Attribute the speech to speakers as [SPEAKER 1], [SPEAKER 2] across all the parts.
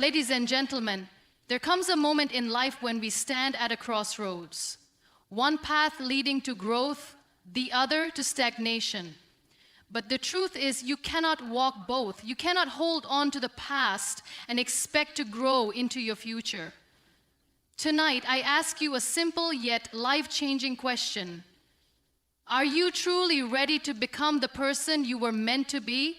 [SPEAKER 1] Ladies and gentlemen, there comes a moment in life when we stand at a crossroads. One path leading to growth, the other to stagnation. But the truth is, you cannot walk both. You cannot hold on to the past and expect to grow into your future. Tonight, I ask you a simple yet life-changing question. Are you truly ready to become the person you were meant to be?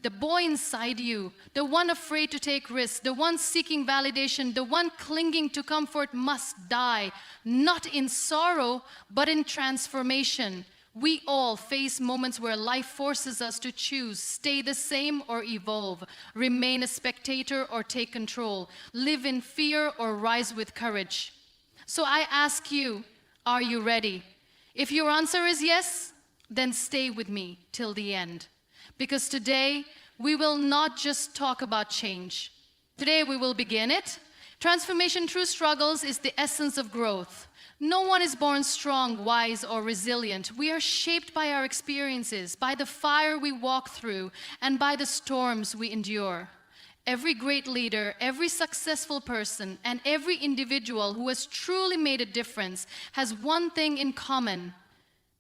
[SPEAKER 1] The boy inside you, the one afraid to take risks, the one seeking validation, the one clinging to comfort must die, not in sorrow, but in transformation. We all face moments where life forces us to choose, stay the same or evolve, remain a spectator or take control, live in fear or rise with courage. So I ask you, are you ready? If your answer is yes, then stay with me till the end. Because today, we will not just talk about change. Today, we will begin it. Transformation through struggles is the essence of growth. No one is born strong, wise, or resilient. We are shaped by our experiences, by the fire we walk through, and by the storms we endure. Every great leader, every successful person, and every individual who has truly made a difference has one thing in common.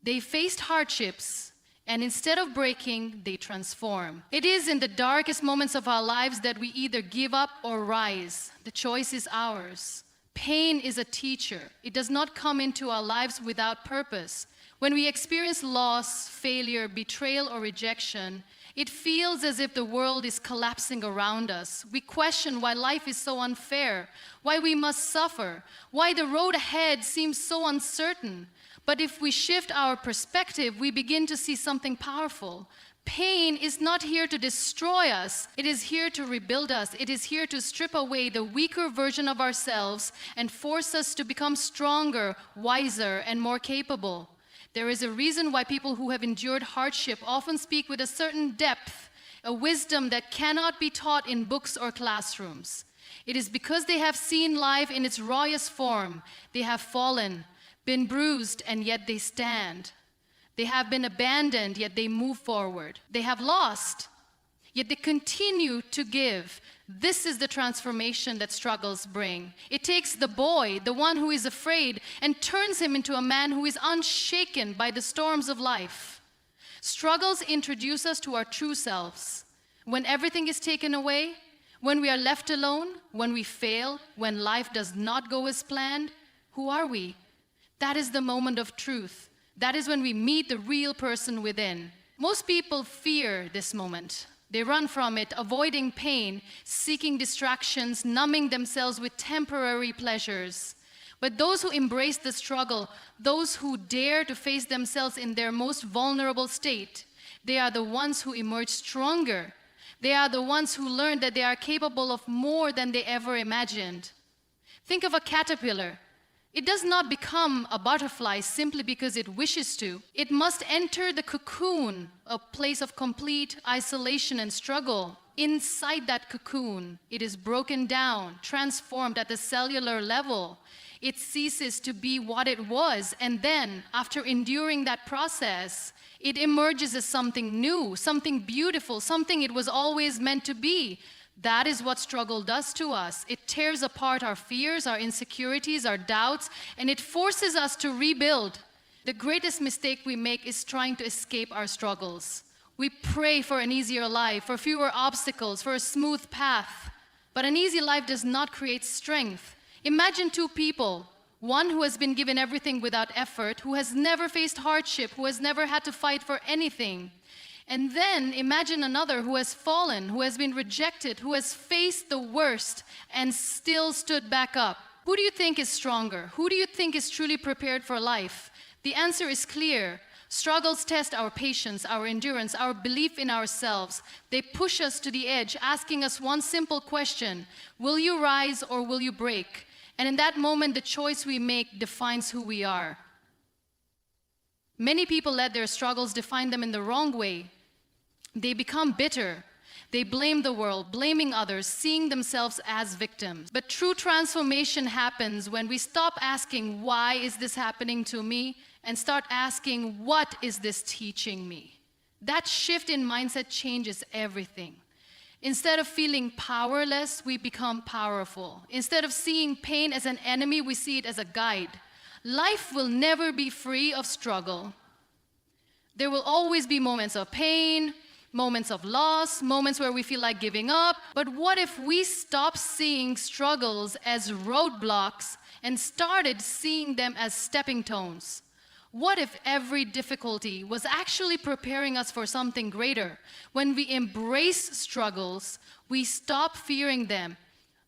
[SPEAKER 1] They faced hardships, and instead of breaking, they transform. It is in the darkest moments of our lives that we either give up or rise. The choice is ours. Pain is a teacher. It does not come into our lives without purpose. When we experience loss, failure, betrayal, or rejection, it feels as if the world is collapsing around us. We question why life is so unfair, why we must suffer, why the road ahead seems so uncertain. But if we shift our perspective, we begin to see something powerful. Pain is not here to destroy us. It is here to rebuild us. It is here to strip away the weaker version of ourselves and force us to become stronger, wiser, and more capable. There is a reason why people who have endured hardship often speak with a certain depth, a wisdom that cannot be taught in books or classrooms. It is because they have seen life in its rawest form. They have fallen, been bruised, and yet they stand. They have been abandoned, yet they move forward. They have lost, yet they continue to give. This is the transformation that struggles bring. It takes the boy, the one who is afraid, and turns him into a man who is unshaken by the storms of life. Struggles introduce us to our true selves. When everything is taken away, when we are left alone, when we fail, when life does not go as planned, who are we? That is the moment of truth. That is when we meet the real person within. Most people fear this moment. They run from it, avoiding pain, seeking distractions, numbing themselves with temporary pleasures. But those who embrace the struggle, those who dare to face themselves in their most vulnerable state, they are the ones who emerge stronger. They are the ones who learn that they are capable of more than they ever imagined. Think of a caterpillar. It does not become a butterfly simply because it wishes to. It must enter the cocoon, a place of complete isolation and struggle. Inside that cocoon, it is broken down, transformed at the cellular level. It ceases to be what it was, and then, after enduring that process, it emerges as something new, something beautiful, something it was always meant to be. That is what struggle does to us. It tears apart our fears, our insecurities, our doubts, and it forces us to rebuild. The greatest mistake we make is trying to escape our struggles. We pray for an easier life, for fewer obstacles, for a smooth path. But an easy life does not create strength. Imagine two people, one who has been given everything without effort, who has never faced hardship, who has never had to fight for anything. And then imagine another who has fallen, who has been rejected, who has faced the worst and still stood back up. Who do you think is stronger? Who do you think is truly prepared for life? The answer is clear. Struggles test our patience, our endurance, our belief in ourselves. They push us to the edge, asking us one simple question: will you rise or will you break? And in that moment, the choice we make defines who we are. Many people let their struggles define them in the wrong way. They become bitter. They blame the world, blaming others, seeing themselves as victims. But true transformation happens when we stop asking, why is this happening to me? And start asking, what is this teaching me? That shift in mindset changes everything. Instead of feeling powerless, we become powerful. Instead of seeing pain as an enemy, we see it as a guide. Life will never be free of struggle. There will always be moments of pain, moments of loss, moments where we feel like giving up. But what if we stopped seeing struggles as roadblocks and started seeing them as stepping stones? What if every difficulty was actually preparing us for something greater? When we embrace struggles, we stop fearing them.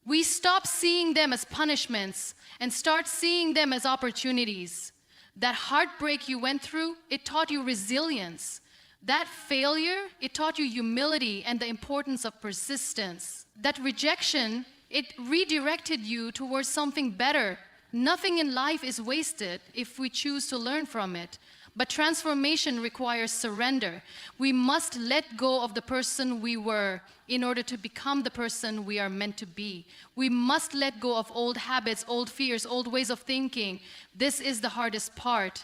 [SPEAKER 1] We stop seeing them as punishments and start seeing them as opportunities. That heartbreak you went through, it taught you resilience. That failure, it taught you humility and the importance of persistence. That rejection, it redirected you towards something better. Nothing in life is wasted if we choose to learn from it. But transformation requires surrender. We must let go of the person we were in order to become the person we are meant to be. We must let go of old habits, old fears, old ways of thinking. This is the hardest part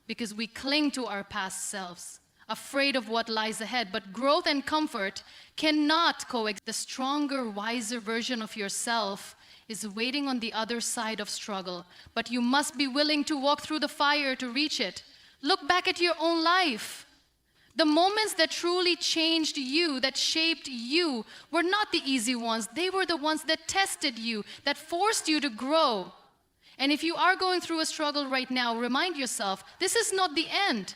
[SPEAKER 1] because we cling to our past selves, afraid of what lies ahead. But growth and comfort cannot coexist. The stronger, wiser version of yourself is waiting on the other side of struggle, but you must be willing to walk through the fire to reach it. Look back at your own life. The moments that truly changed you, that shaped you, were not the easy ones. They were the ones that tested you, that forced you to grow. And if you are going through a struggle right now, remind yourself, this is not the end.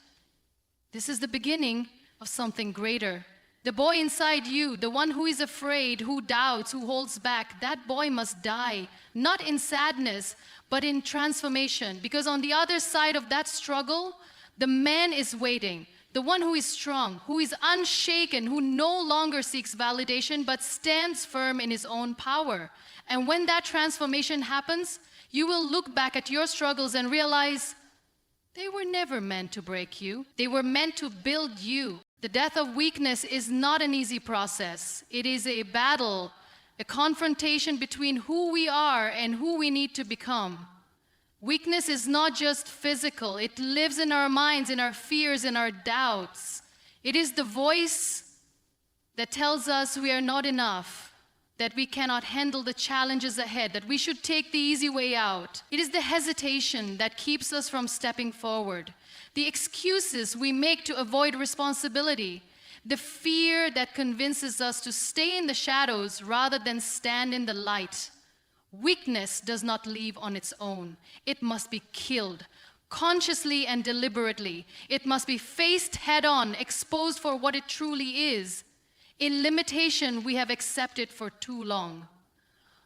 [SPEAKER 1] This is the beginning of something greater. The boy inside you, the one who is afraid, who doubts, who holds back, that boy must die, not in sadness, but in transformation. Because on the other side of that struggle, the man is waiting, the one who is strong, who is unshaken, who no longer seeks validation, but stands firm in his own power. And when that transformation happens, you will look back at your struggles and realize they were never meant to break you. They were meant to build you. The death of weakness is not an easy process. It is a battle, a confrontation between who we are and who we need to become. Weakness is not just physical. It lives in our minds, in our fears, in our doubts. It is the voice that tells us we are not enough, that we cannot handle the challenges ahead, that we should take the easy way out. It is the hesitation that keeps us from stepping forward. The excuses we make to avoid responsibility, the fear that convinces us to stay in the shadows rather than stand in the light. Weakness does not leave on its own. It must be killed, consciously and deliberately. It must be faced head-on, exposed for what it truly is. In limitation, we have accepted for too long.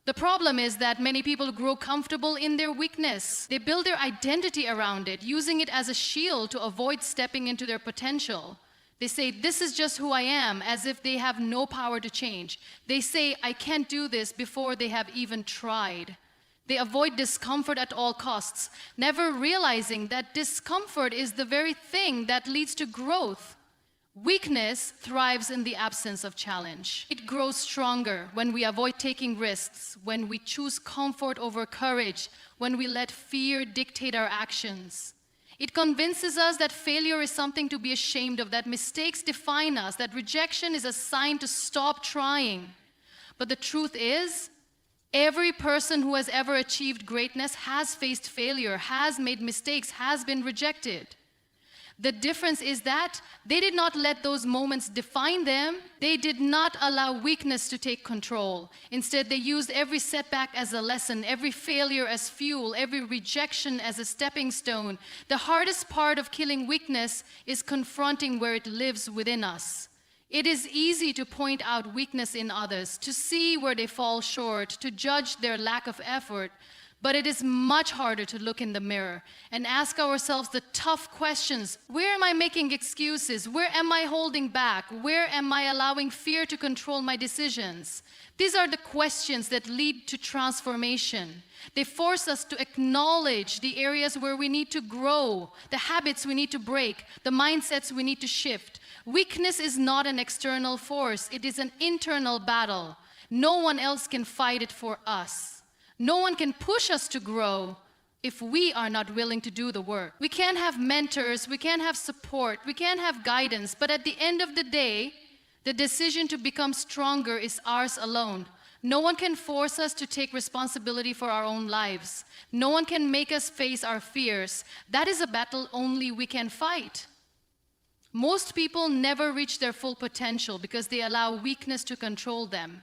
[SPEAKER 1] The problem is that many people grow comfortable in their weakness. They build their identity around it, using it as a shield to avoid stepping into their potential. They say, this is just who I am, as if they have no power to change. They say, I can't do this before they have even tried. They avoid discomfort at all costs, never realizing that discomfort is the very thing that leads to growth. Weakness thrives in the absence of challenge. It grows stronger when we avoid taking risks, when we choose comfort over courage, when we let fear dictate our actions. It convinces us that failure is something to be ashamed of, that mistakes define us, that rejection is a sign to stop trying. But the truth is, every person who has ever achieved greatness has faced failure, has made mistakes, has been rejected. The difference is that they did not let those moments define them. They did not allow weakness to take control. Instead, they used every setback as a lesson, every failure as fuel, every rejection as a stepping stone. The hardest part of killing weakness is confronting where it lives within us. It is easy to point out weakness in others, to see where they fall short, to judge their lack of effort. But it is much harder to look in the mirror and ask ourselves the tough questions. Where am I making excuses? Where am I holding back? Where am I allowing fear to control my decisions? These are the questions that lead to transformation. They force us to acknowledge the areas where we need to grow, the habits we need to break, the mindsets we need to shift. Weakness is not an external force. It is an internal battle. No one else can fight it for us. No one can push us to grow if we are not willing to do the work. We can't have mentors, we can't have support, we can't have guidance, but at the end of the day, The decision to become stronger is ours alone. No one can force us to take responsibility for our own lives. No one can make us face our fears. That is a battle only we can fight. Most people never reach their full potential because they allow weakness to control them.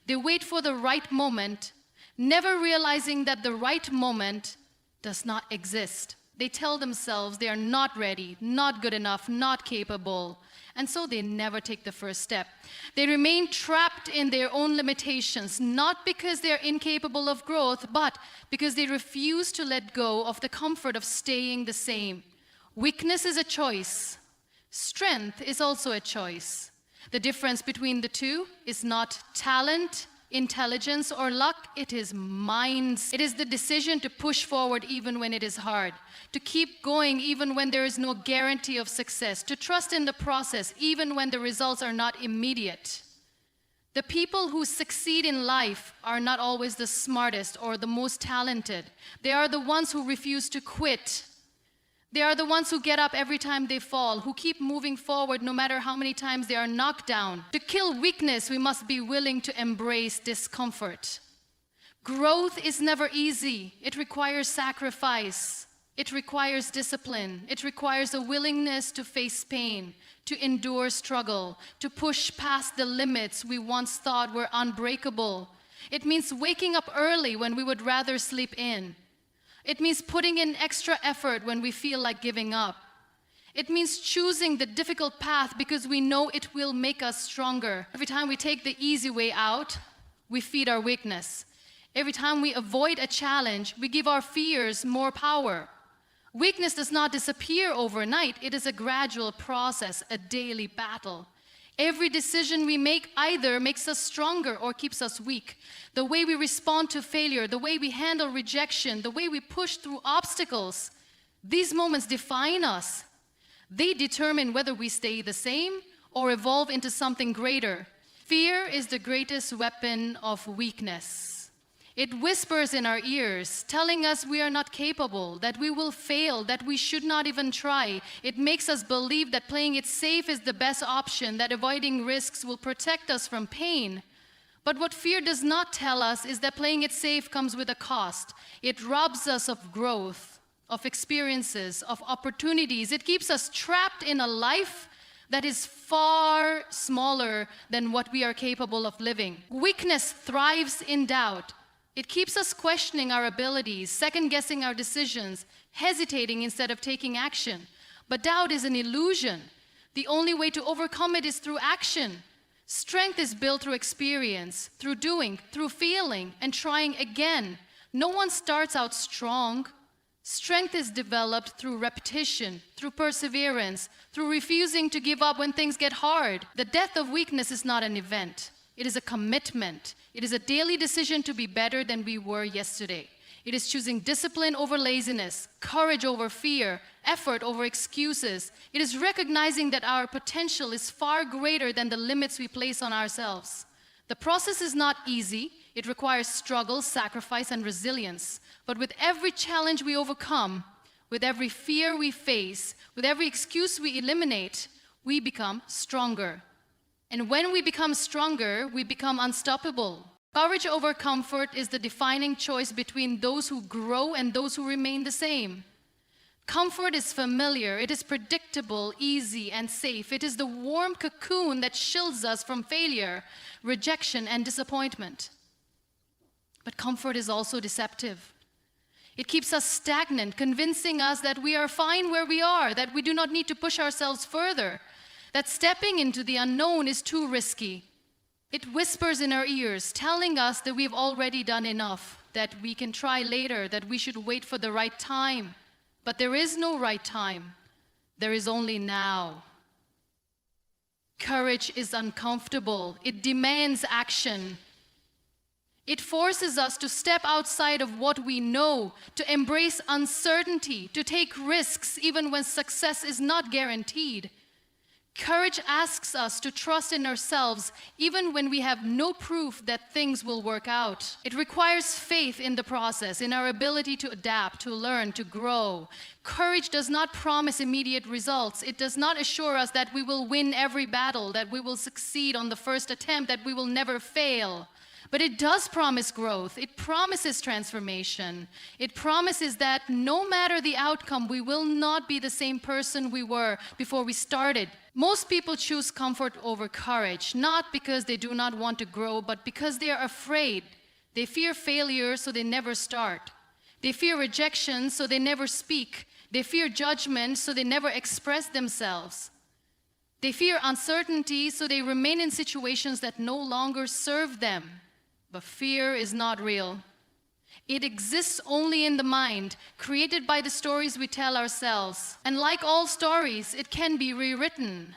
[SPEAKER 1] They wait for the right moment, never realizing that the right moment does not exist. They tell themselves they are not ready, not good enough, not capable, and so they never take the first step. They remain trapped in their own limitations, not because they are incapable of growth, but because they refuse to let go of the comfort of staying the same. Weakness is a choice. Strength is also a choice. The difference between the two is not talent, intelligence, or luck. It is minds. It is the decision to push forward even when it is hard, to keep going even when there is no guarantee of success, to trust in the process even when the results are not immediate. The people who succeed in life are not always the smartest or the most talented. They are the ones who refuse to quit. They are the ones who get up every time they fall, who keep moving forward no matter how many times they are knocked down. To kill weakness, we must be willing to embrace discomfort. Growth is never easy. It requires sacrifice. It requires discipline. It requires a willingness to face pain, to endure struggle, to push past the limits we once thought were unbreakable. It means waking up early when we would rather sleep in. It means putting in extra effort when we feel like giving up. It means choosing the difficult path because we know it will make us stronger. Every time we take the easy way out, we feed our weakness. Every time we avoid a challenge, we give our fears more power. Weakness does not disappear overnight. It is a gradual process, a daily battle. Every decision we make either makes us stronger or keeps us weak. The way we respond to failure, the way we handle rejection, the way we push through obstacles, these moments define us. They determine whether we stay the same or evolve into something greater. Fear is the greatest weapon of weakness. It whispers in our ears, telling us we are not capable, that we will fail, that we should not even try. It makes us believe that playing it safe is the best option, that avoiding risks will protect us from pain. But what fear does not tell us is that playing it safe comes with a cost. It robs us of growth, of experiences, of opportunities. It keeps us trapped in a life that is far smaller than what we are capable of living. Weakness thrives in doubt. It keeps us questioning our abilities, second-guessing our decisions, hesitating instead of taking action. But doubt is an illusion. The only way to overcome it is through action. Strength is built through experience, through doing, through feeling, and trying again. No one starts out strong. Strength is developed through repetition, through perseverance, through refusing to give up when things get hard. The death of weakness is not an event. It is a commitment. It is a daily decision to be better than we were yesterday. It is choosing discipline over laziness, courage over fear, effort over excuses. It is recognizing that our potential is far greater than the limits we place on ourselves. The process is not easy. It requires struggle, sacrifice, and resilience. But with every challenge we overcome, with every fear we face, with every excuse we eliminate, we become stronger. And when we become stronger, we become unstoppable. Courage over comfort is the defining choice between those who grow and those who remain the same. Comfort is familiar, it is predictable, easy, and safe. It is the warm cocoon that shields us from failure, rejection, and disappointment. But comfort is also deceptive. It keeps us stagnant, convincing us that we are fine where we are, that we do not need to push ourselves further, that stepping into the unknown is too risky. It whispers in our ears, telling us that we've already done enough, that we can try later, that we should wait for the right time. But there is no right time. There is only now. Courage is uncomfortable. It demands action. It forces us to step outside of what we know, to embrace uncertainty, to take risks even when success is not guaranteed. Courage asks us to trust in ourselves even when we have no proof that things will work out. It requires faith in the process, in our ability to adapt, to learn, to grow. Courage does not promise immediate results. It does not assure us that we will win every battle, that we will succeed on the first attempt, that we will never fail. But it does promise growth. It promises transformation. It promises that no matter the outcome, we will not be the same person we were before we started. Most people choose comfort over courage, not because they do not want to grow, but because they are afraid. They fear failure, so they never start. They fear rejection, so they never speak. They fear judgment, so they never express themselves. They fear uncertainty, so they remain in situations that no longer serve them. But fear is not real. It exists only in the mind, created by the stories we tell ourselves. And like all stories, it can be rewritten.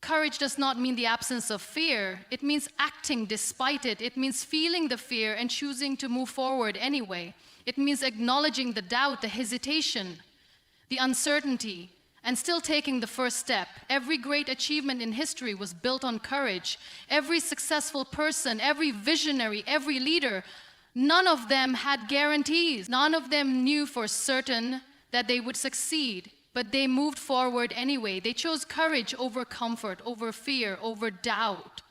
[SPEAKER 1] Courage does not mean the absence of fear. It means acting despite it. It means feeling the fear and choosing to move forward anyway. It means acknowledging the doubt, the hesitation, the uncertainty, and still taking the first step. Every great achievement in history was built on courage. Every successful person, every visionary, every leader, none of them had guarantees. None of them knew for certain that they would succeed, but they moved forward anyway. They chose courage over comfort, over fear, over doubt.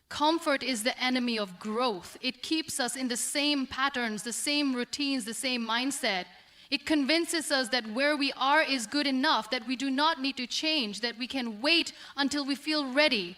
[SPEAKER 1] Comfort is the enemy of growth. It keeps us in the same patterns, the same routines, the same mindset. It convinces us that where we are is good enough, that we do not need to change, that we can wait until we feel ready.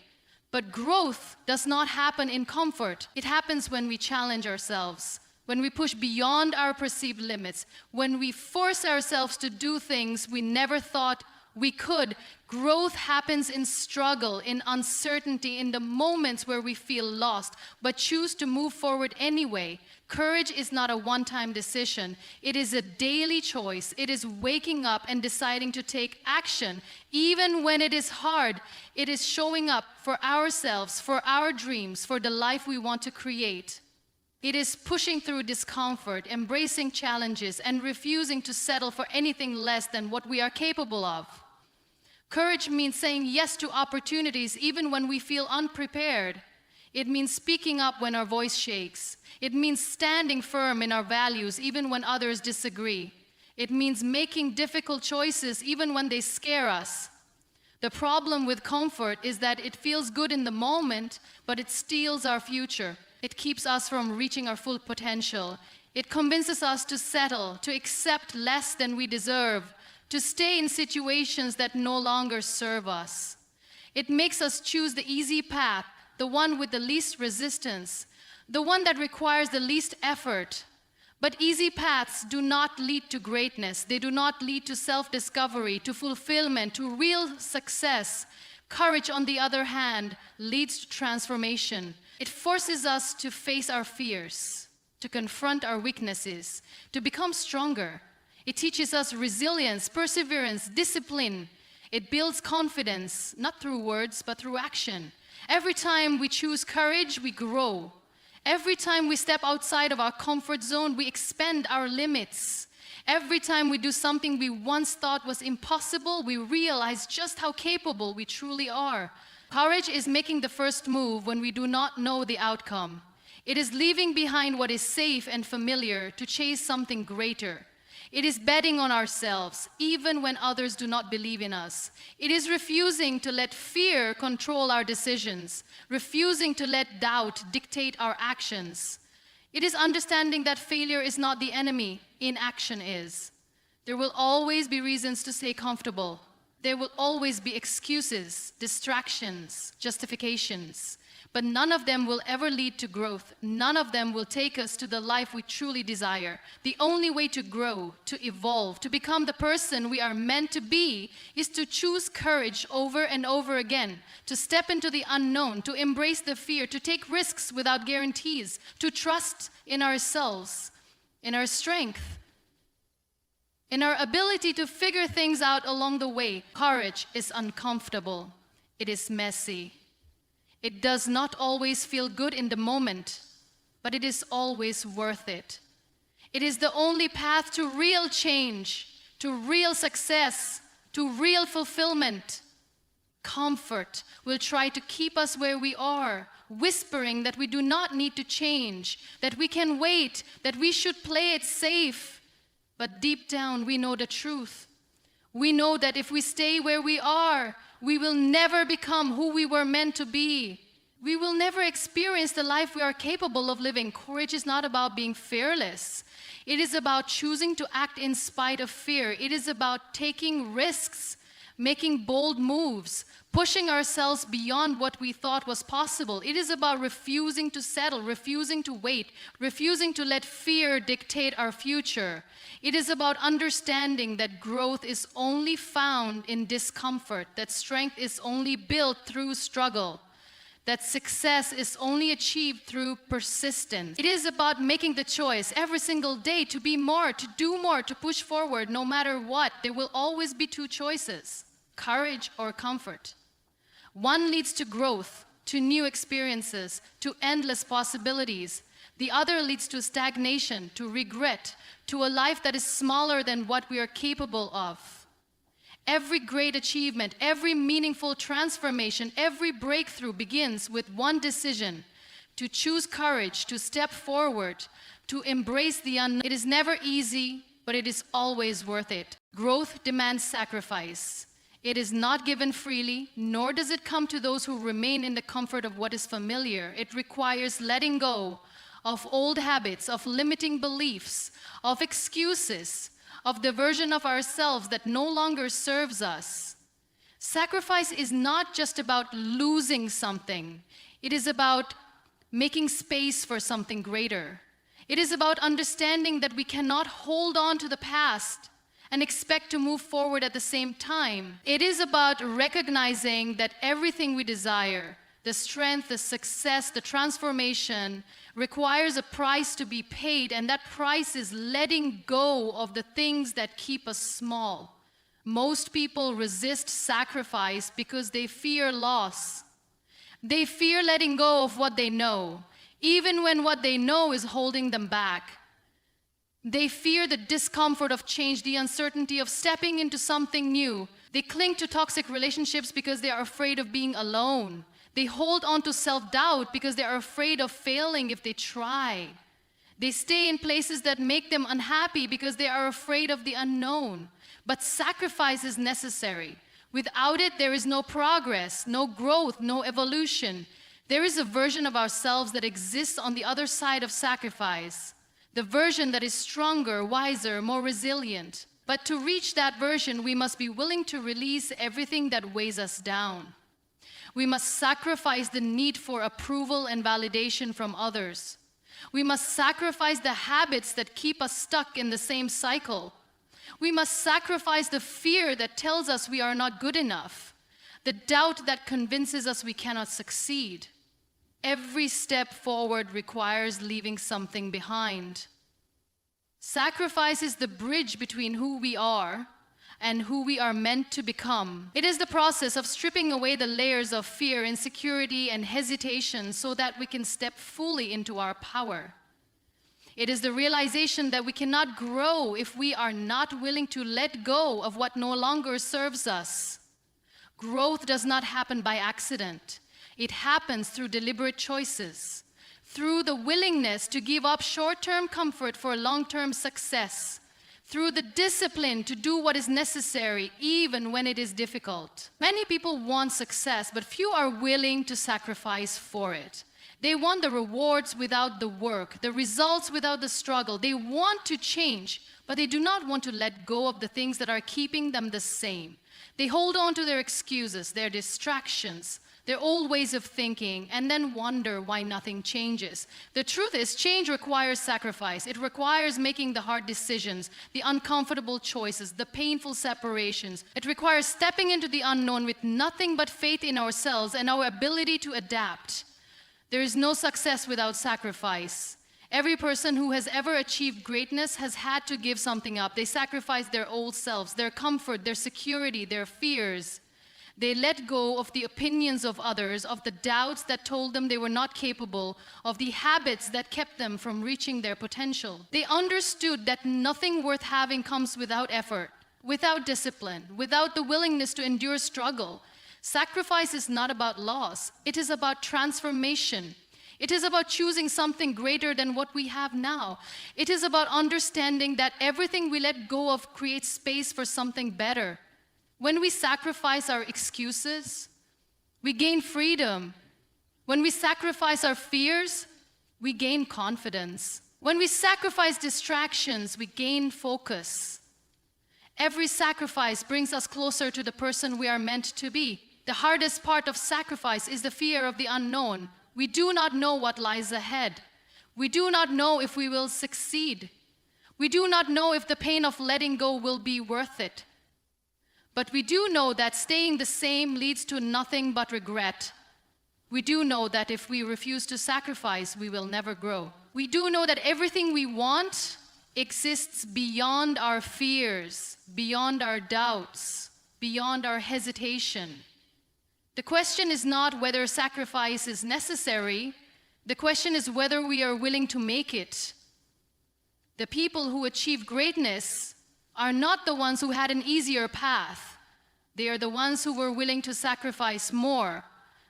[SPEAKER 1] But growth does not happen in comfort. It happens when we challenge ourselves, when we push beyond our perceived limits, when we force ourselves to do things we never thought we could. Growth happens in struggle, in uncertainty, in the moments where we feel lost, but choose to move forward anyway. Courage is not a one-time decision. It is a daily choice. It is waking up and deciding to take action, even when it is hard. It is showing up for ourselves, for our dreams, for the life we want to create. It is pushing through discomfort, embracing challenges, and refusing to settle for anything less than what we are capable of. Courage means saying yes to opportunities even when we feel unprepared. It means speaking up when our voice shakes. It means standing firm in our values even when others disagree. It means making difficult choices even when they scare us. The problem with comfort is that it feels good in the moment, but it steals our future. It keeps us from reaching our full potential. It convinces us to settle, to accept less than we deserve, to stay in situations that no longer serve us. It makes us choose the easy path, the one with the least resistance, the one that requires the least effort. But easy paths do not lead to greatness. They do not lead to self-discovery, to fulfillment, to real success. Courage, on the other hand, leads to transformation. It forces us to face our fears, to confront our weaknesses, to become stronger. It teaches us resilience, perseverance, discipline. It builds confidence, not through words, but through action. Every time we choose courage, we grow. Every time we step outside of our comfort zone, we expand our limits. Every time we do something we once thought was impossible, we realize just how capable we truly are. Courage is making the first move when we do not know the outcome. It is leaving behind what is safe and familiar to chase something greater. It is betting on ourselves, even when others do not believe in us. It is refusing to let fear control our decisions, refusing to let doubt dictate our actions. It is understanding that failure is not the enemy, inaction is. There will always be reasons to stay comfortable. There will always be excuses, distractions, justifications. But none of them will ever lead to growth. None of them will take us to the life we truly desire. The only way to grow, to evolve, to become the person we are meant to be is to choose courage over and over again, to step into the unknown, to embrace the fear, to take risks without guarantees, to trust in ourselves, in our strength, in our ability to figure things out along the way. Courage is uncomfortable. It is messy. It does not always feel good in the moment, but it is always worth it. It is the only path to real change, to real success, to real fulfillment. Comfort will try to keep us where we are, whispering that we do not need to change, that we can wait, that we should play it safe. But deep down, we know the truth. We know that if we stay where we are, we will never become who we were meant to be. We will never experience the life we are capable of living. Courage is not about being fearless. It is about choosing to act in spite of fear. It is about taking risks, making bold moves, pushing ourselves beyond what we thought was possible. It is about refusing to settle, refusing to wait, refusing to let fear dictate our future. It is about understanding that growth is only found in discomfort, that strength is only built through struggle, that success is only achieved through persistence. It is about making the choice every single day to be more, to do more, to push forward no matter what. There will always be two choices, courage or comfort. One leads to growth, to new experiences, to endless possibilities. The other leads to stagnation, to regret, to a life that is smaller than what we are capable of. Every great achievement, every meaningful transformation, every breakthrough begins with one decision: to choose courage, to step forward, to embrace the unknown. It is never easy, but it is always worth it. Growth demands sacrifice. It is not given freely, nor does it come to those who remain in the comfort of what is familiar. It requires letting go of old habits, of limiting beliefs, of excuses, of the version of ourselves that no longer serves us. Sacrifice is not just about losing something. It is about making space for something greater. It is about understanding that we cannot hold on to the past and expect to move forward at the same time. It is about recognizing that everything we desire, the strength, the success, the transformation, requires a price to be paid, and that price is letting go of the things that keep us small. Most people resist sacrifice because they fear loss. They fear letting go of what they know, even when what they know is holding them back. They fear the discomfort of change, the uncertainty of stepping into something new. They cling to toxic relationships because they are afraid of being alone. They hold on to self-doubt because they are afraid of failing if they try. They stay in places that make them unhappy because they are afraid of the unknown. But sacrifice is necessary. Without it, there is no progress, no growth, no evolution. There is a version of ourselves that exists on the other side of sacrifice. The version that is stronger, wiser, more resilient. But to reach that version, we must be willing to release everything that weighs us down. We must sacrifice the need for approval and validation from others. We must sacrifice the habits that keep us stuck in the same cycle. We must sacrifice the fear that tells us we are not good enough, the doubt that convinces us we cannot succeed. Every step forward requires leaving something behind. Sacrifice is the bridge between who we are and who we are meant to become. It is the process of stripping away the layers of fear, insecurity, and hesitation so that we can step fully into our power. It is the realization that we cannot grow if we are not willing to let go of what no longer serves us. Growth does not happen by accident. It happens through deliberate choices, through the willingness to give up short-term comfort for long-term success, through the discipline to do what is necessary even when it is difficult. Many people want success, but few are willing to sacrifice for it. They want the rewards without the work, the results without the struggle. They want to change, but they do not want to let go of the things that are keeping them the same. They hold on to their excuses, their distractions, their old ways of thinking, and then wonder why nothing changes. The truth is, change requires sacrifice. It requires making the hard decisions, the uncomfortable choices, the painful separations. It requires stepping into the unknown with nothing but faith in ourselves and our ability to adapt. There is no success without sacrifice. Every person who has ever achieved greatness has had to give something up. They sacrificed their old selves, their comfort, their security, their fears. They let go of the opinions of others, of the doubts that told them they were not capable, of the habits that kept them from reaching their potential. They understood that nothing worth having comes without effort, without discipline, without the willingness to endure struggle. Sacrifice is not about loss. It is about transformation. It is about choosing something greater than what we have now. It is about understanding that everything we let go of creates space for something better. When we sacrifice our excuses, we gain freedom. When we sacrifice our fears, we gain confidence. When we sacrifice distractions, we gain focus. Every sacrifice brings us closer to the person we are meant to be. The hardest part of sacrifice is the fear of the unknown. We do not know what lies ahead. We do not know if we will succeed. We do not know if the pain of letting go will be worth it. But we do know that staying the same leads to nothing but regret. We do know that if we refuse to sacrifice, we will never grow. We do know that everything we want exists beyond our fears, beyond our doubts, beyond our hesitation. The question is not whether sacrifice is necessary. The question is whether we are willing to make it. The people who achieve greatness are not the ones who had an easier path. They are the ones who were willing to sacrifice more.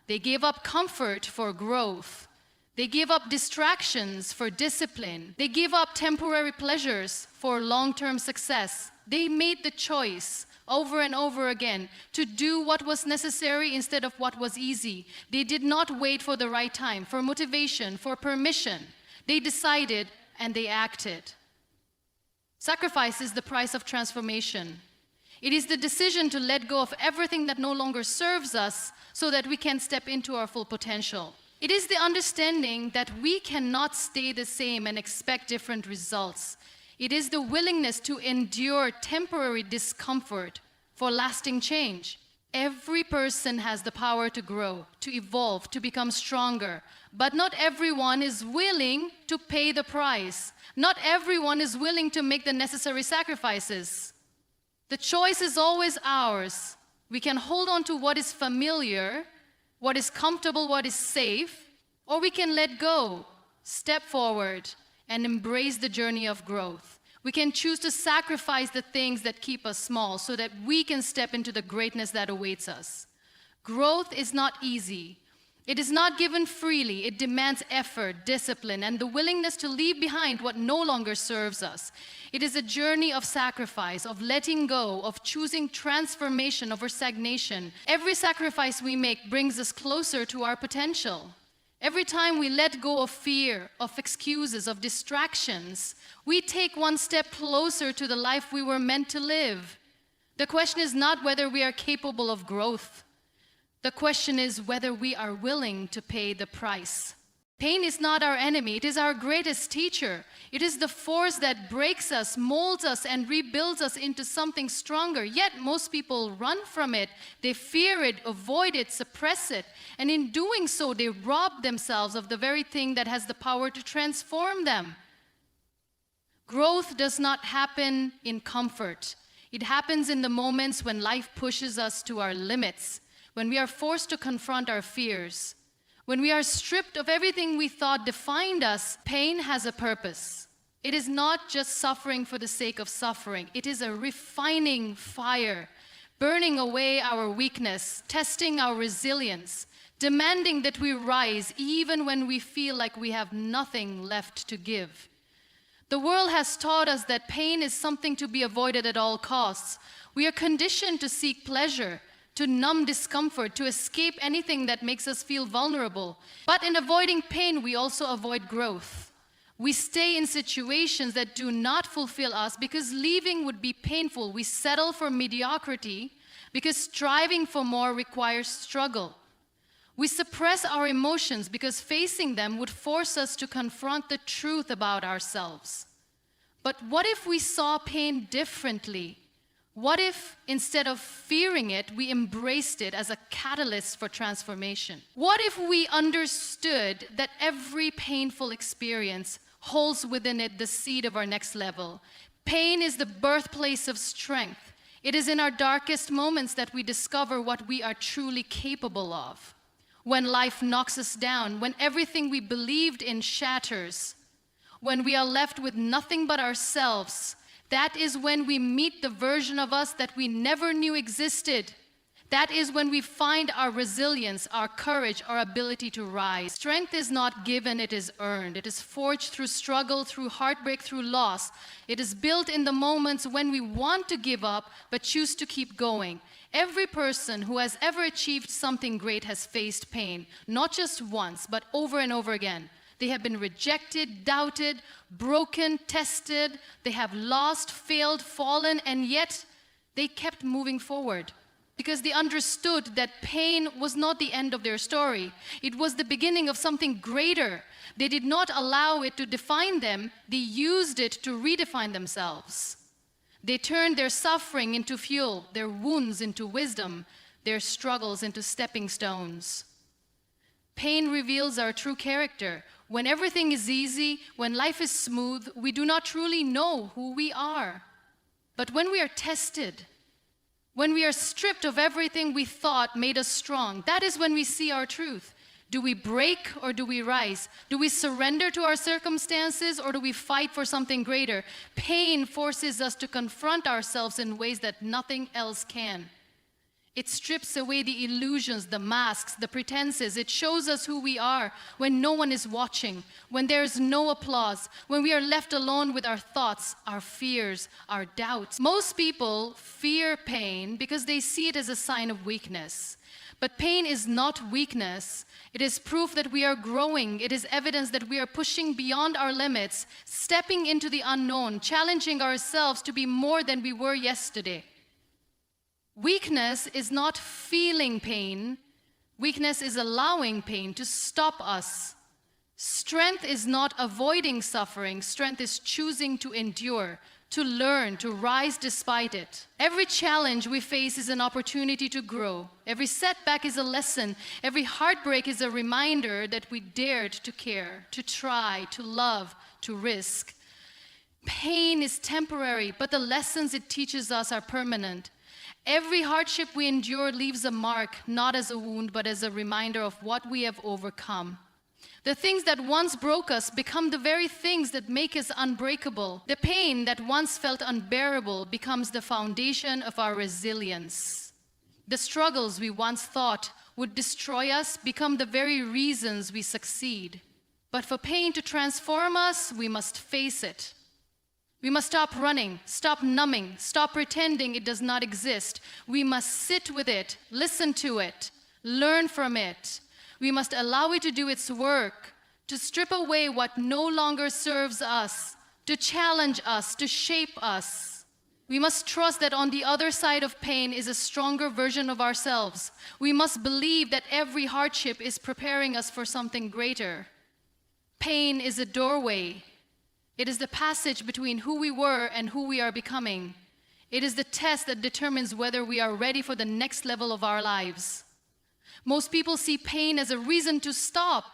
[SPEAKER 1] They gave up comfort for growth. They gave up distractions for discipline. They gave up temporary pleasures for long-term success. They made the choice over and over again to do what was necessary instead of what was easy. They did not wait for the right time, for motivation, for permission. They decided and they acted. Sacrifice is the price of transformation. It is the decision to let go of everything that no longer serves us so that we can step into our full potential. It is the understanding that we cannot stay the same and expect different results. It is the willingness to endure temporary discomfort for lasting change. Every person has the power to grow, to evolve, to become stronger. But not everyone is willing to pay the price. Not everyone is willing to make the necessary sacrifices. The choice is always ours. We can hold on to what is familiar, what is comfortable, what is safe, or we can let go, step forward, and embrace the journey of growth. We can choose to sacrifice the things that keep us small so that we can step into the greatness that awaits us. Growth is not easy. It is not given freely. It demands effort, discipline, and the willingness to leave behind what no longer serves us. It is a journey of sacrifice, of letting go, of choosing transformation over stagnation. Every sacrifice we make brings us closer to our potential. Every time we let go of fear, of excuses, of distractions, we take one step closer to the life we were meant to live. The question is not whether we are capable of growth. The question is whether we are willing to pay the price. Pain is not our enemy. It is our greatest teacher. It is the force that breaks us, molds us, and rebuilds us into something stronger. Yet most people run from it. They fear it, avoid it, suppress it. And in doing so, they rob themselves of the very thing that has the power to transform them. Growth does not happen in comfort. It happens in the moments when life pushes us to our limits, when we are forced to confront our fears. When we are stripped of everything we thought defined us, pain has a purpose. It is not just suffering for the sake of suffering. It is a refining fire, burning away our weakness, testing our resilience, demanding that we rise even when we feel like we have nothing left to give. The world has taught us that pain is something to be avoided at all costs. We are conditioned to seek pleasure, to numb discomfort, to escape anything that makes us feel vulnerable. But in avoiding pain, we also avoid growth. We stay in situations that do not fulfill us because leaving would be painful. We settle for mediocrity because striving for more requires struggle. We suppress our emotions because facing them would force us to confront the truth about ourselves. But what if we saw pain differently? What if, instead of fearing it, we embraced it as a catalyst for transformation? What if we understood that every painful experience holds within it the seed of our next level? Pain is the birthplace of strength. It is in our darkest moments that we discover what we are truly capable of. When life knocks us down, when everything we believed in shatters, when we are left with nothing but ourselves, that is when we meet the version of us that we never knew existed. That is when we find our resilience, our courage, our ability to rise. Strength is not given, it is earned. It is forged through struggle, through heartbreak, through loss. It is built in the moments when we want to give up but choose to keep going. Every person who has ever achieved something great has faced pain, not just once, but over and over again. They have been rejected, doubted, broken, tested. They have lost, failed, fallen, and yet they kept moving forward. Because they understood that pain was not the end of their story. It was the beginning of something greater. They did not allow it to define them. They used it to redefine themselves. They turned their suffering into fuel, their wounds into wisdom, their struggles into stepping stones. Pain reveals our true character. When everything is easy, when life is smooth, we do not truly know who we are. But when we are tested, when we are stripped of everything we thought made us strong, that is when we see our truth. Do we break or do we rise? Do we surrender to our circumstances or do we fight for something greater? Pain forces us to confront ourselves in ways that nothing else can. It strips away the illusions, the masks, the pretenses. It shows us who we are when no one is watching, when there is no applause, when we are left alone with our thoughts, our fears, our doubts. Most people fear pain because they see it as a sign of weakness. But pain is not weakness. It is proof that we are growing. It is evidence that we are pushing beyond our limits, stepping into the unknown, challenging ourselves to be more than we were yesterday. Weakness is not feeling pain. Weakness is allowing pain to stop us. Strength is not avoiding suffering. Strength is choosing to endure, to learn, to rise despite it. Every challenge we face is an opportunity to grow. Every setback is a lesson. Every heartbreak is a reminder that we dared to care, to try, to love, to risk. Pain is temporary, but the lessons it teaches us are permanent. Every hardship we endure leaves a mark, not as a wound, but as a reminder of what we have overcome. The things that once broke us become the very things that make us unbreakable. The pain that once felt unbearable becomes the foundation of our resilience. The struggles we once thought would destroy us become the very reasons we succeed. But for pain to transform us, we must face it. We must stop running, stop numbing, stop pretending it does not exist. We must sit with it, listen to it, learn from it. We must allow it to do its work, to strip away what no longer serves us, to challenge us, to shape us. We must trust that on the other side of pain is a stronger version of ourselves. We must believe that every hardship is preparing us for something greater. Pain is a doorway. It is the passage between who we were and who we are becoming. It is the test that determines whether we are ready for the next level of our lives. Most people see pain as a reason to stop,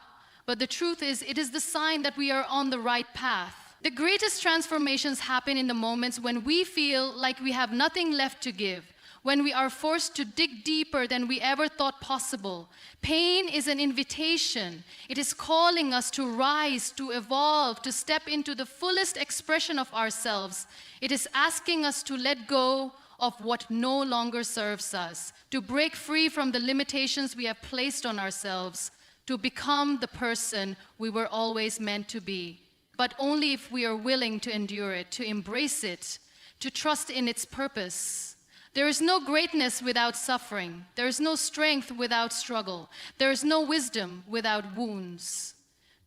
[SPEAKER 1] but the truth is, it is the sign that we are on the right path. The greatest transformations happen in the moments when we feel like we have nothing left to give, when we are forced to dig deeper than we ever thought possible. Pain is an invitation. It is calling us to rise, to evolve, to step into the fullest expression of ourselves. It is asking us to let go of what no longer serves us, to break free from the limitations we have placed on ourselves, to become the person we were always meant to be. But only if we are willing to endure it, to embrace it, to trust in its purpose. There is no greatness without suffering. There is no strength without struggle. There is no wisdom without wounds.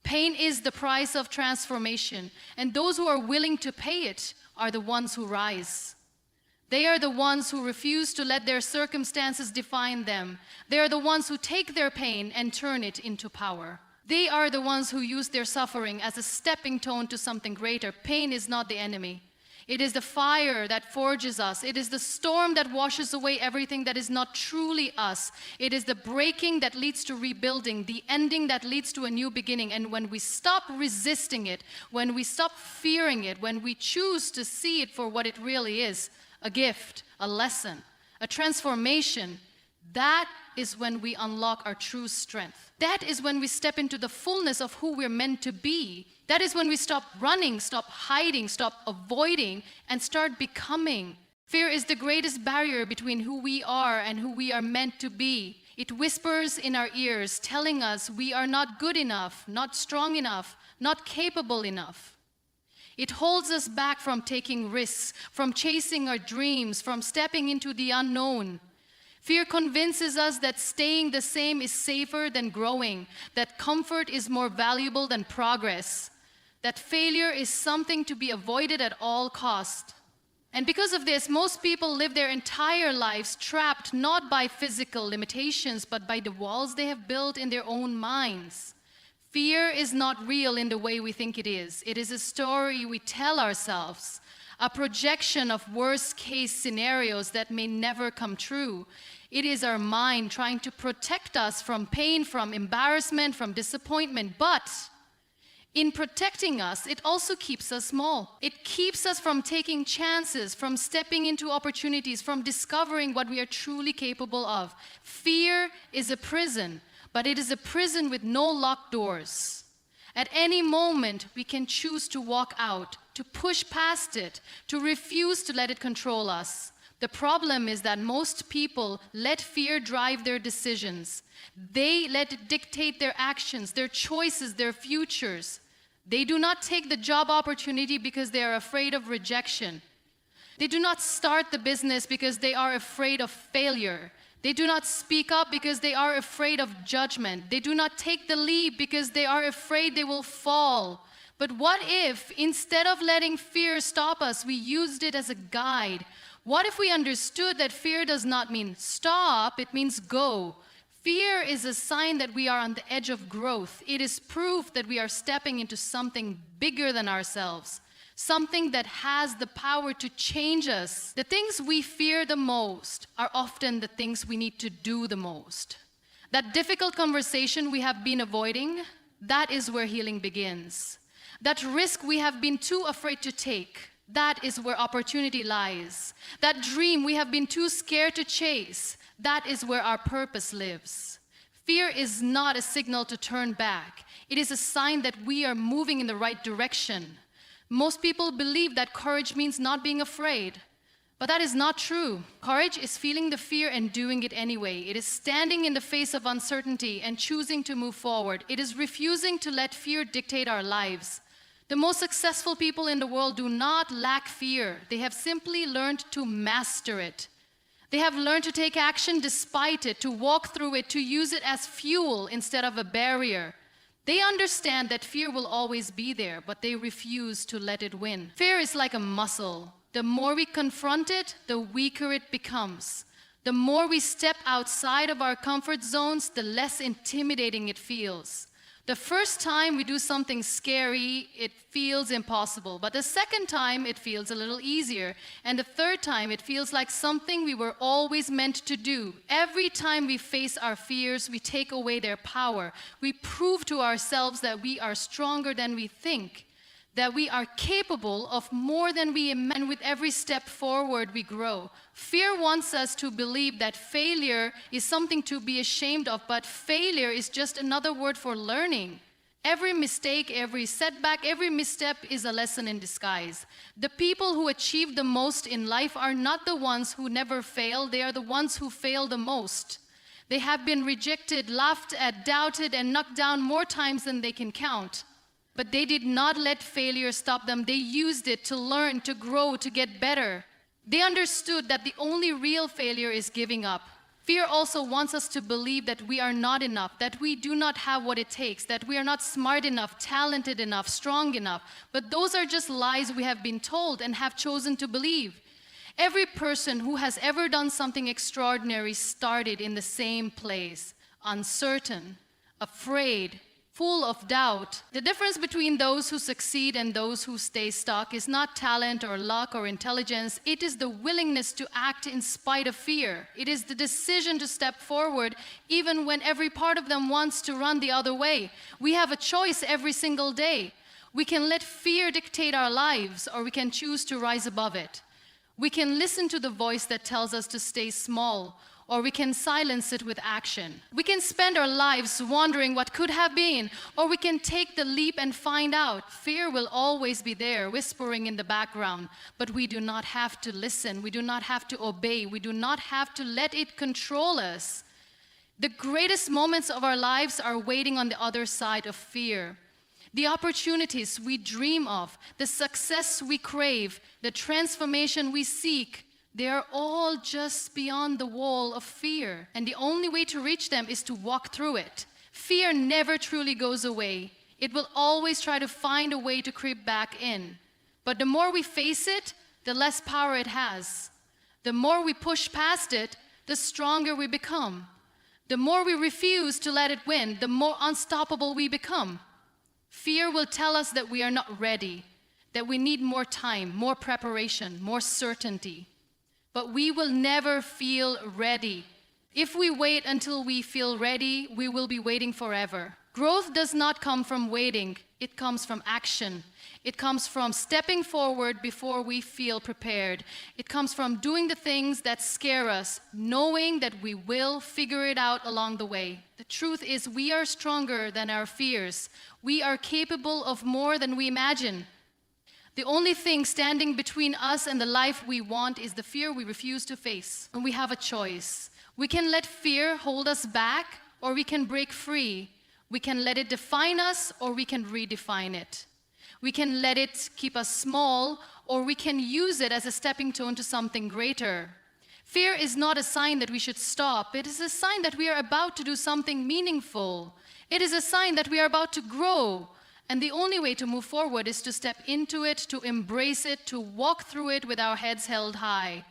[SPEAKER 1] Pain is the price of transformation, and those who are willing to pay it are the ones who rise. They are the ones who refuse to let their circumstances define them. They are the ones who take their pain and turn it into power. They are the ones who use their suffering as a stepping stone to something greater. Pain is not the enemy. It is the fire that forges us. It is the storm that washes away everything that is not truly us. It is the breaking that leads to rebuilding, the ending that leads to a new beginning. And when we stop resisting it, when we stop fearing it, when we choose to see it for what it really is, a gift, a lesson, a transformation, that is when we unlock our true strength. That is when we step into the fullness of who we're meant to be. That is when we stop running, stop hiding, stop avoiding, and start becoming. Fear is the greatest barrier between who we are and who we are meant to be. It whispers in our ears, telling us we are not good enough, not strong enough, not capable enough. It holds us back from taking risks, from chasing our dreams, from stepping into the unknown. Fear convinces us that staying the same is safer than growing, that comfort is more valuable than progress, that failure is something to be avoided at all costs. And because of this, most people live their entire lives trapped not by physical limitations, but by the walls they have built in their own minds. Fear is not real in the way we think it is. It is a story we tell ourselves, a projection of worst-case scenarios that may never come true. It is our mind trying to protect us from pain, from embarrassment, from disappointment. But in protecting us, it also keeps us small. It keeps us from taking chances, from stepping into opportunities, from discovering what we are truly capable of. Fear is a prison, but it is a prison with no locked doors. At any moment, we can choose to walk out, to push past it, to refuse to let it control us. The problem is that most people let fear drive their decisions. They let it dictate their actions, their choices, their futures. They do not take the job opportunity because they are afraid of rejection. They do not start the business because they are afraid of failure. They do not speak up because they are afraid of judgment. They do not take the leap because they are afraid they will fall. But what if, instead of letting fear stop us, we used it as a guide? What if we understood that fear does not mean stop, it means go? Fear is a sign that we are on the edge of growth. It is proof that we are stepping into something bigger than ourselves, something that has the power to change us. The things we fear the most are often the things we need to do the most. That difficult conversation we have been avoiding, that is where healing begins. That risk we have been too afraid to take, that is where opportunity lies. That dream we have been too scared to chase, that is where our purpose lives. Fear is not a signal to turn back. It is a sign that we are moving in the right direction. Most people believe that courage means not being afraid, but that is not true. Courage is feeling the fear and doing it anyway. It is standing in the face of uncertainty and choosing to move forward. It is refusing to let fear dictate our lives. The most successful people in the world do not lack fear. They have simply learned to master it. They have learned to take action despite it, to walk through it, to use it as fuel instead of a barrier. They understand that fear will always be there, but they refuse to let it win. Fear is like a muscle. The more we confront it, the weaker it becomes. The more we step outside of our comfort zones, the less intimidating it feels. The first time we do something scary, it feels impossible. But the second time, it feels a little easier. And the third time, it feels like something we were always meant to do. Every time we face our fears, we take away their power. We prove to ourselves that we are stronger than we think, that we are capable of more than we imagine. And with every step forward, we grow. Fear wants us to believe that failure is something to be ashamed of, but failure is just another word for learning. Every mistake, every setback, every misstep is a lesson in disguise. The people who achieve the most in life are not the ones who never fail, they are the ones who fail the most. They have been rejected, laughed at, doubted, and knocked down more times than they can count. But they did not let failure stop them. They used it to learn, to grow, to get better. They understood that the only real failure is giving up. Fear also wants us to believe that we are not enough, that we do not have what it takes, that we are not smart enough, talented enough, strong enough. But those are just lies we have been told and have chosen to believe. Every person who has ever done something extraordinary started in the same place, uncertain, afraid, full of doubt. The difference between those who succeed and those who stay stuck is not talent or luck or intelligence. It is the willingness to act in spite of fear. It is the decision to step forward even when every part of them wants to run the other way. We have a choice every single day. We can let fear dictate our lives, or we can choose to rise above it. We can listen to the voice that tells us to stay small, or we can silence it with action. We can spend our lives wondering what could have been, or we can take the leap and find out. Fear will always be there, whispering in the background, but we do not have to listen. We do not have to obey. We do not have to let it control us. The greatest moments of our lives are waiting on the other side of fear. The opportunities we dream of, the success we crave, the transformation we seek, they are all just beyond the wall of fear. And the only way to reach them is to walk through it. Fear never truly goes away. It will always try to find a way to creep back in. But the more we face it, the less power it has. The more we push past it, the stronger we become. The more we refuse to let it win, the more unstoppable we become. Fear will tell us that we are not ready, that we need more time, more preparation, more certainty. But we will never feel ready. If we wait until we feel ready, we will be waiting forever. Growth does not come from waiting. It comes from action. It comes from stepping forward before we feel prepared. It comes from doing the things that scare us, knowing that we will figure it out along the way. The truth is, we are stronger than our fears. We are capable of more than we imagine. The only thing standing between us and the life we want is the fear we refuse to face. And we have a choice. We can let fear hold us back, or we can break free. We can let it define us, or we can redefine it. We can let it keep us small, or we can use it as a stepping stone to something greater. Fear is not a sign that we should stop. It is a sign that we are about to do something meaningful. It is a sign that we are about to grow. And the only way to move forward is to step into it, to embrace it, to walk through it with our heads held high.